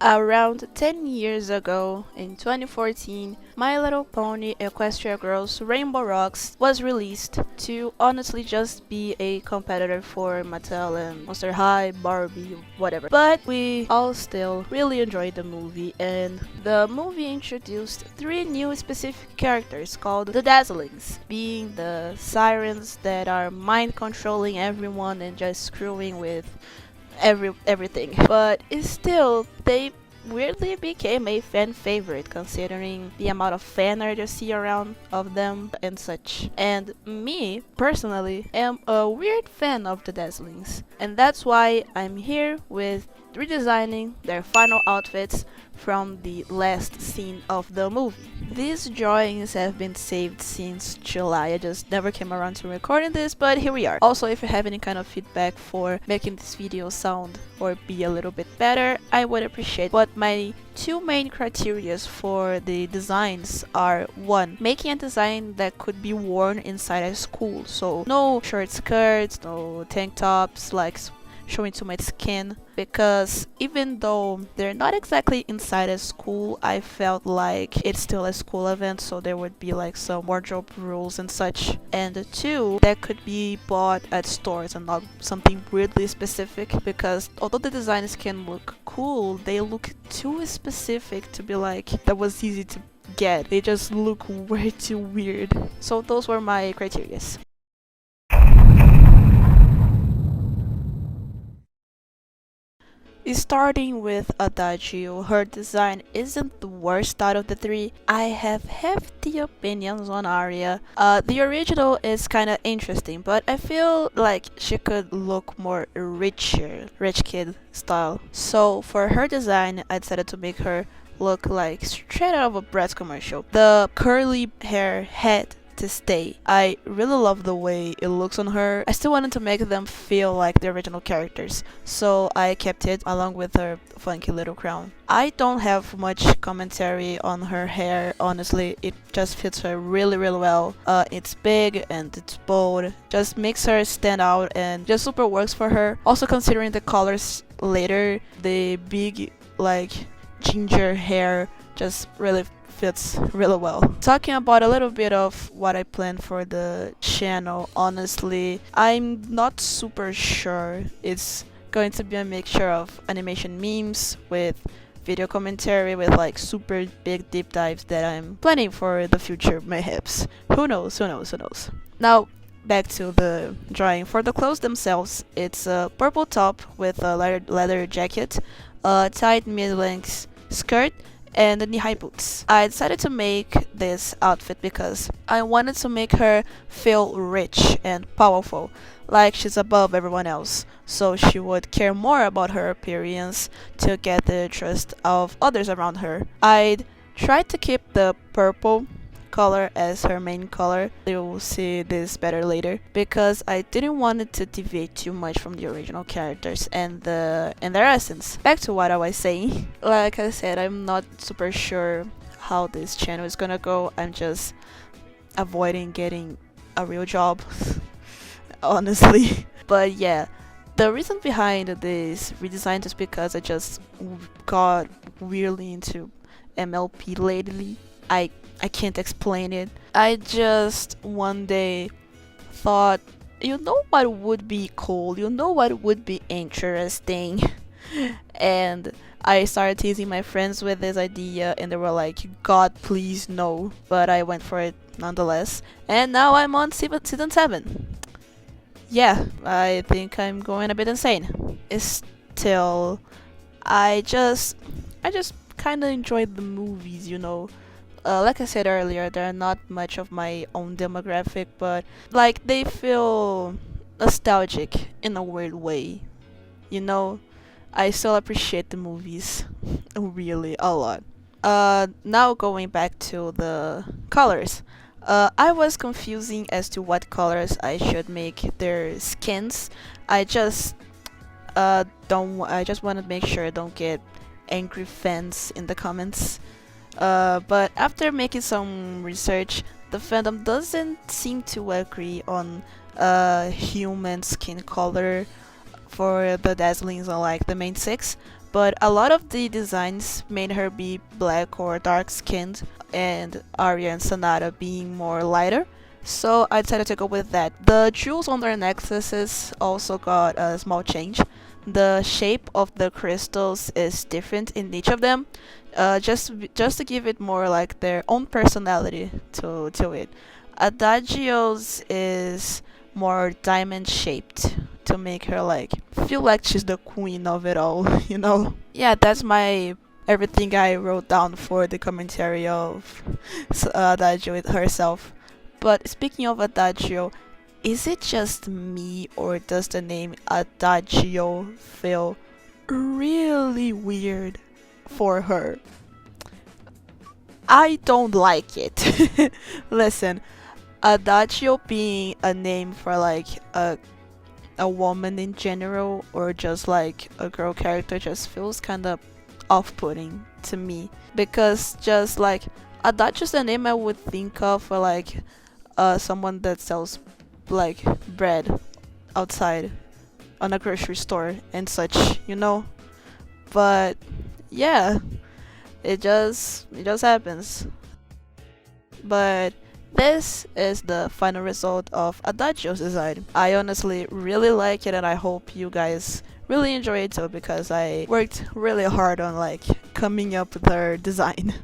Around 10 years ago, in 2014, My Little Pony Equestria Girls Rainbow Rocks was released to honestly just be a competitor for Mattel and Monster High, Barbie, whatever. But we all still really enjoyed the movie, and the movie introduced 3 new specific characters called the DAZZLINGS, being the sirens that are mind controlling everyone and just screwing with everything. But it's still, they weirdly became a fan favorite considering the amount of fan art you see around of them and such. And me, personally, am a weird fan of the Dazzlings. And that's why I'm here with redesigning their final outfits from the last scene of the movie. These drawings have been saved since July. I just never came around to recording this, but here we are. Also, if you have any kind of feedback for making this video sound or be a little bit better, I would appreciate. But my 2 main criteria for the designs are: 1, making a design that could be worn inside a school, so no short skirts, no tank tops like showing too much skin, because even though they're not exactly inside a school, I felt like it's still a school event, so there would be like some wardrobe rules and such. And 2, that could be bought at stores and not something weirdly specific, because although the designs can look cool, they look too specific to be like that was easy to get. They just look way too weird. So those were my criteria. Starting with Adagio, her design isn't the worst out of the 3. I have hefty opinions on Aria. The original is kinda interesting, but I feel like she could look more richer, rich kid style. So for her design, I decided to make her look like straight out of a Bratz commercial. The curly hair had to stay. I really love the way it looks on her. I still wanted to make them feel like the original characters, so I kept it along with her funky little crown. I don't have much commentary on her hair, honestly. It just fits her really well. It's big and it's bold, just makes her stand out and just super works for her. Also considering the colors later, the big like ginger hair just really fits really well. Talking about a little bit of what I planned for the channel, honestly, I'm not super sure. It's going to be a mixture of animation memes with video commentary with like super big deep dives that I'm planning for the future mayhaps. Who knows? Now, back to the drawing. For the clothes themselves, it's a purple top with a leather jacket, a tight mid-length skirt, and the knee-high boots. I decided to make this outfit because I wanted to make her feel rich and powerful, like she's above everyone else, so she would care more about her appearance to get the trust of others around her. I'd tried to keep the purple color as her main color. You'll see this better later, because I didn't want it to deviate too much from the original characters and their essence. Back to what I was saying. Like I said, I'm not super sure how this channel is gonna go. I'm just avoiding getting a real job honestly. But yeah, the reason behind this redesign is because I just got weirdly into MLP lately. I can't explain it. I just one day thought, you know what would be cool? You know what would be interesting? And I started teasing my friends with this idea, and they were like, God, please no. But I went for it nonetheless. And now I'm on season 7. Yeah, I think I'm going a bit insane. Still, I just kind of enjoyed the movies, you know. Like I said earlier, they're not much of my own demographic, but like they feel nostalgic in a weird way. You know, I still appreciate the movies really a lot. Now going back to the colors. I was confusing as to what colors I should make their skins. I just I just want to make sure I don't get angry fans in the comments. But after making some research, the fandom doesn't seem to agree on human skin color for the Dazzlings, unlike the main 6, but a lot of the designs made her be black or dark skinned, and Aria and Sonata being more lighter. So I decided to go with that. The jewels on their necklaces also got a small change. The shape of the crystals is different in each of them, just to give it more like their own personality to it. Adagio's is more diamond shaped to make her like feel like she's the queen of it all, you know? Yeah, that's my everything I wrote down for the commentary of Adagio herself. But speaking of Adagio, is it just me or does the name Adagio feel really weird for her? I don't like it. Listen, Adagio being a name for like a woman in general or just like a girl character just feels kind of off-putting to me, because just like Adagio's the name I would think of for like someone that sells like bread outside on a grocery store and such, you know. But yeah, it just happens. But this is the final result of Adagio's design. I honestly really like it and I hope you guys really enjoy it too, because I worked really hard on like coming up with her design.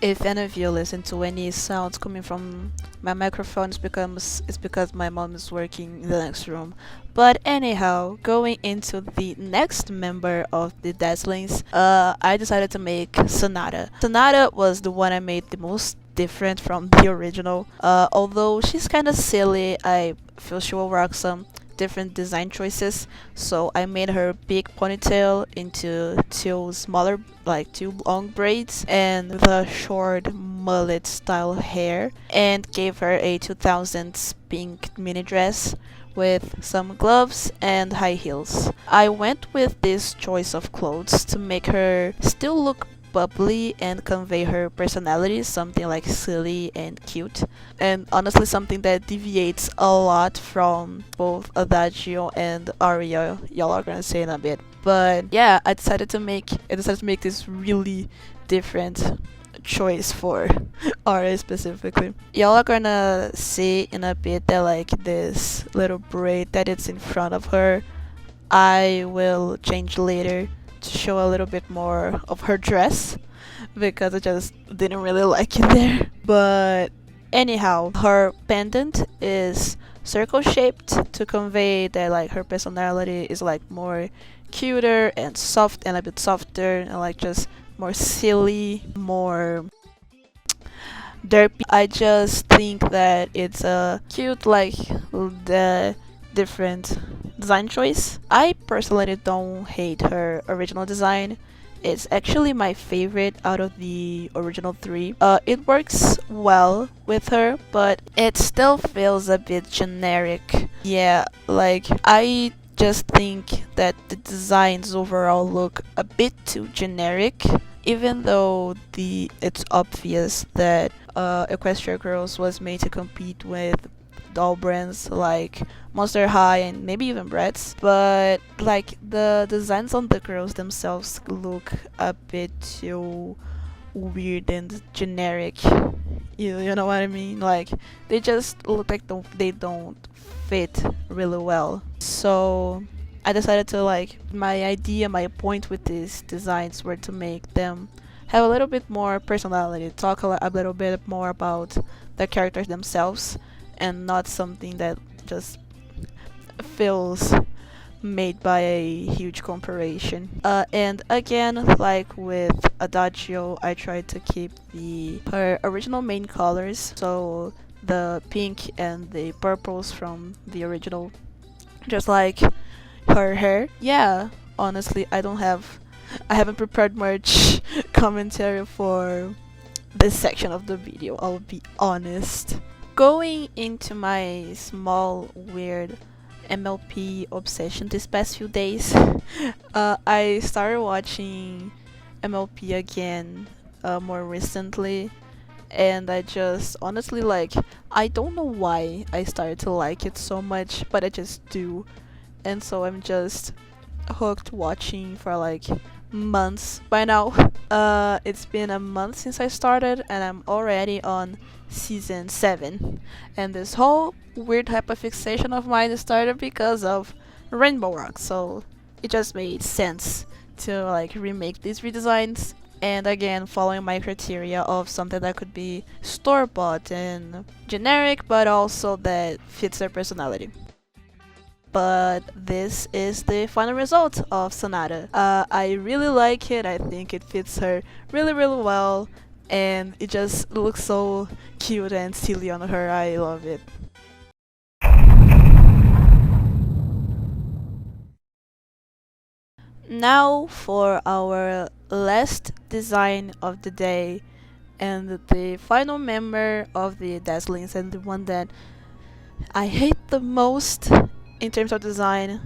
If any of you listen to any sounds coming from my microphone, it's because my mom is working in the next room. But anyhow, going into the next member of the Dazzlings, I decided to make Sonata. Sonata was the one I made the most different from the original. Although she's kind of silly, I feel she will rock some different design choices. So I made her big ponytail into two smaller, like two long braids, and the short mullet style hair, and gave her a 2000s pink mini dress with some gloves and high heels. I went with this choice of clothes to make her still look bubbly and convey her personality, something like silly and cute, and honestly something that deviates a lot from both Adagio and Aria. Y'all are gonna say in a bit. But yeah, I decided to make this really different choice for Aria specifically. Y'all are gonna see in a bit that like this little braid that it's in front of her, I will change later to show a little bit more of her dress, because I just didn't really like it there. But anyhow, her pendant is circle shaped to convey that like her personality is like more cuter and soft and a bit softer and like just more silly, more derpy. I just think that it's a cute like the different design choice. I personally don't hate her original design. It's actually my favorite out of the original three. It works well with her, but it still feels a bit generic. Yeah, like I just think that the designs overall look a bit too generic, even though it's obvious that Equestria Girls was made to compete with doll brands like Monster High and maybe even Bratz, but like the designs on the girls themselves look a bit too weird and generic. You know what I mean? Like they just look like they don't fit really well. So I decided to like my point with these designs were to make them have a little bit more personality, talk a little bit more about the characters themselves, and not something that just feels made by a huge corporation. And again, like with Adagio, I tried to keep her original main colors, so the pink and the purples from the original, just like her hair. Yeah, honestly, I haven't prepared much commentary for this section of the video, I'll be honest. Going into my small weird MLP obsession this past few days, I started watching MLP again more recently, and I just honestly like, I don't know why I started to like it so much, but I just do. And so I'm just hooked watching for like months by now. It's been a month since I started, and I'm already on season 7. And this whole weird hyperfixation of mine started because of Rainbow Rock, so it just made sense to like remake these redesigns. And again, following my criteria of something that could be store bought and generic, but also that fits their personality. But this is the final result of Sonata. I really like it. I think it fits her really, really well, and it just looks so cute and silly on her. I love it. Now for our last design of the day, and the final member of the DAZZLINGS, and the one that I hate the most in terms of design,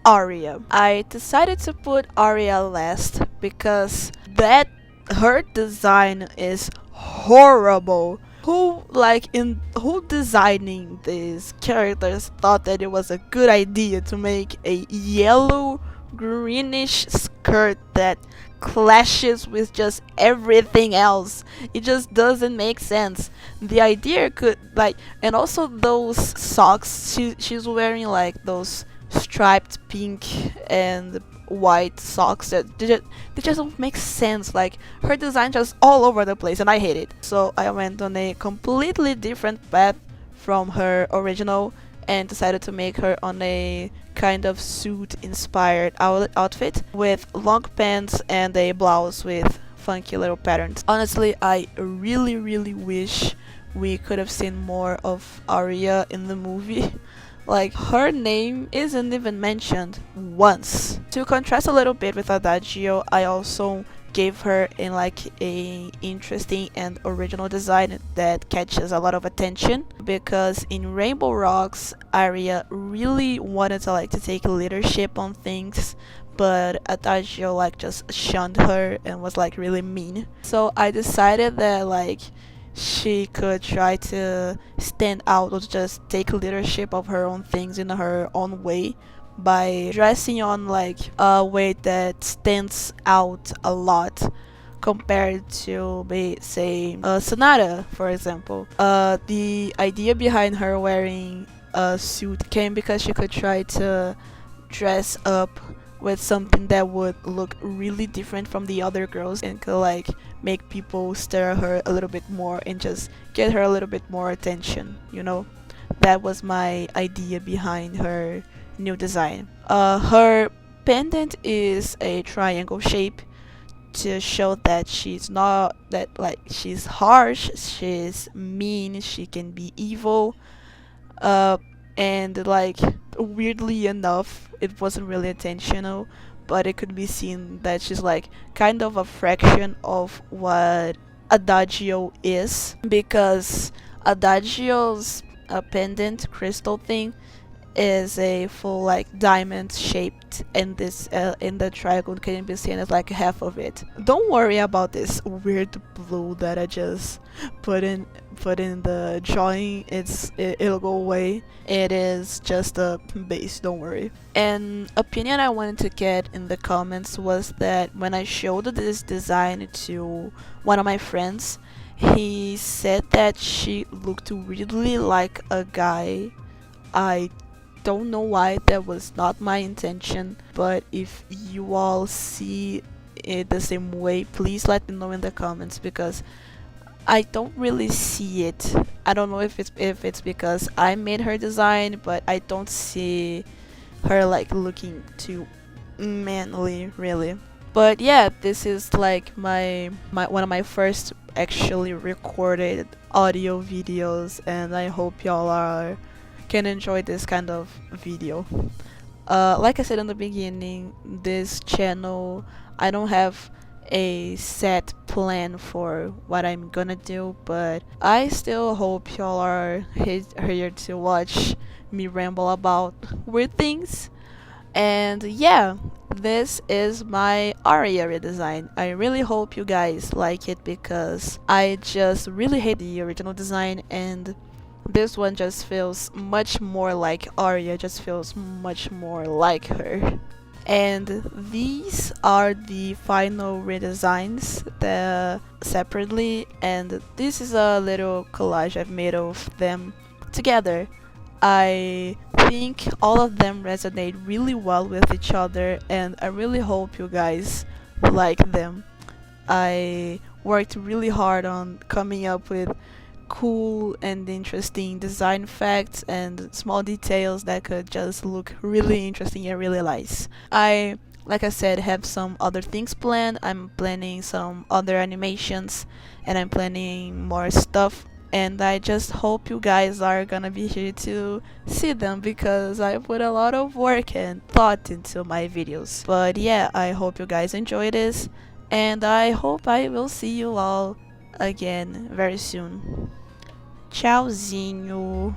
Aria. I decided to put Aria last because that her design is horrible. Who designing these characters thought that it was a good idea to make a yellow greenish skirt that clashes with just everything else? It just doesn't make sense. The idea could like, and also those socks she's wearing, like those striped pink and white socks that they just don't make sense. Like, her design just all over the place, and I hate it. So I went on a completely different path from her original and decided to make her on a kind of suit inspired outfit with long pants and a blouse with funky little patterns. Honestly, I really, really wish we could have seen more of Aria in the movie. Like, her name isn't even mentioned once. To contrast a little bit with Adagio, I also gave her in like a interesting and original design that catches a lot of attention, because in Rainbow Rocks, Aria really wanted to like to take leadership on things, but Adagio like just shunned her and was like really mean. So I decided that like she could try to stand out or just take leadership of her own things in her own way by dressing on like a way that stands out a lot compared to, say, Sonata, for example. The idea behind her wearing a suit came because she could try to dress up with something that would look really different from the other girls and could like make people stare at her a little bit more and just get her a little bit more attention, you know? That was my idea behind her new design. Her pendant is a triangle shape to show that she's not that like she's harsh, she's mean, she can be evil. Uh, and like, weirdly enough, it wasn't really intentional, but it could be seen that she's like kind of a fraction of what Adagio is, because Adagio's pendant crystal thing is a full like diamond shaped, and this in the triangle can be seen as like half of it. Don't worry about this weird blue that I just put in the drawing. It'll go away. It is just a base, don't worry. An opinion I wanted to get in the comments was that when I showed this design to one of my friends, he said that she looked really like a guy. I don't know why. That was not my intention, but if you all see it the same way, please let me know in the comments, because I don't really see it. I don't know if it's because I made her design, but I don't see her like looking too manly, really. But yeah, this is like my one of my first actually recorded audio videos, and I hope y'all can enjoy this kind of video. Like I said in the beginning, this channel, I don't have a set plan for what I'm gonna do, but I still hope y'all are here to watch me ramble about weird things. And yeah, this is my Aria redesign. I really hope you guys like it because I just really hate the original design, and this one just feels much more like Aria, just feels much more like her. And these are the final redesigns separately, and this is a little collage I've made of them together. I think all of them resonate really well with each other, and I really hope you guys like them. I worked really hard on coming up with cool and interesting design facts and small details that could just look really interesting and really nice. Like I said, have some other things planned. I'm planning some other animations, and I'm planning more stuff, and I just hope you guys are gonna be here to see them because I put a lot of work and thought into my videos. But yeah, I hope you guys enjoy this, and I hope I will see you all again very soon. Tchauzinho!